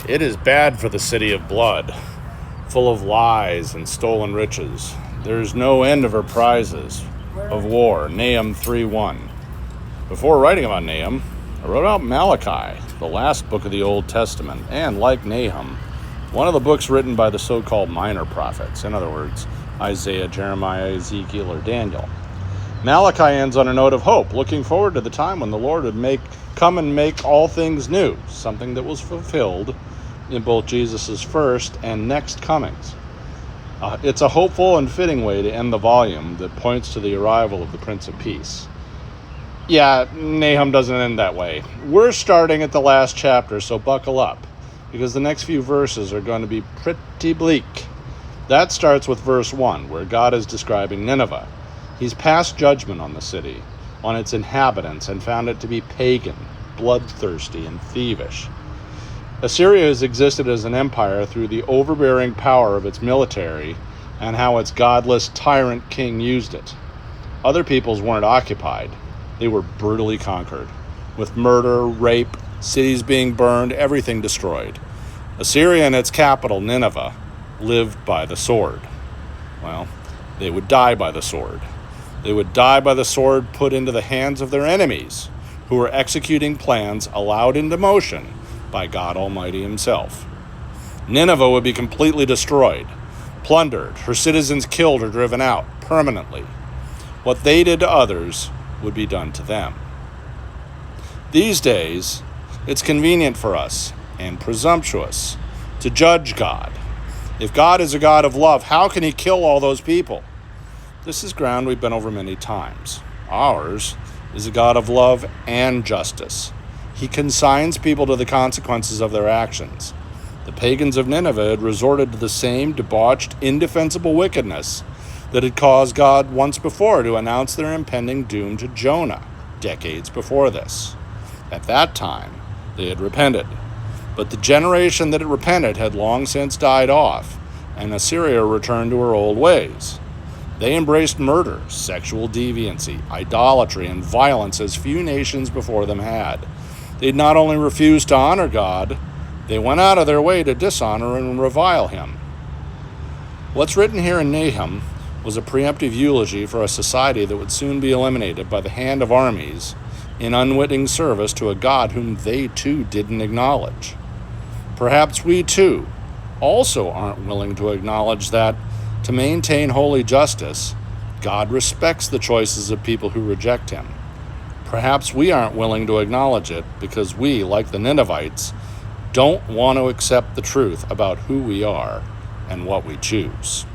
It is bad for the city of blood, full of lies and stolen riches. There is no end of her prizes of war. Nahum 3:1. Before writing about Nahum, I wrote about Malachi, the last book of the Old Testament, and like Nahum, one of the books written by the so-called minor prophets, in other words, Isaiah, Jeremiah, Ezekiel, or Daniel. Malachi ends on a note of hope, looking forward to the time when the Lord would come and make all things new, something that was fulfilled in both Jesus' first and next comings. It's a hopeful and fitting way to end the volume that points to the arrival of the Prince of Peace. Yeah, Nahum doesn't end that way. We're starting at the last chapter, so buckle up, because the next few verses are going to be pretty bleak. That starts with verse 1, where God is describing Nineveh. He's passed judgment on the city, on its inhabitants, and found it to be pagan, bloodthirsty, and thievish. Assyria has existed as an empire through the overbearing power of its military and how its godless tyrant king used it. Other peoples weren't occupied. They were brutally conquered, with murder, rape, cities being burned, everything destroyed. Assyria and its capital, Nineveh, lived by the sword. Well, they would die by the sword. They would die by the sword put into the hands of their enemies, who were executing plans allowed into motion by God Almighty himself. Nineveh would be completely destroyed, plundered, her citizens killed or driven out permanently. What they did to others would be done to them. These days, it's convenient for us and presumptuous to judge God. If God is a God of love, how can he kill all those people? This is ground we've been over many times. Ours is a God of love and justice. He consigns people to the consequences of their actions. The pagans of Nineveh had resorted to the same debauched, indefensible wickedness that had caused God once before to announce their impending doom to Jonah, decades before this. At that time, they had repented. But the generation that had repented had long since died off, and Assyria returned to her old ways. They embraced murder, sexual deviancy, idolatry, and violence as few nations before them had. They'd not only refused to honor God, they went out of their way to dishonor and revile him. What's written here in Nahum was a preemptive eulogy for a society that would soon be eliminated by the hand of armies in unwitting service to a God whom they too didn't acknowledge. Perhaps we too also aren't willing to acknowledge that, to maintain holy justice, God respects the choices of people who reject him. Perhaps we aren't willing to acknowledge it because we, like the Ninevites, don't want to accept the truth about who we are and what we choose.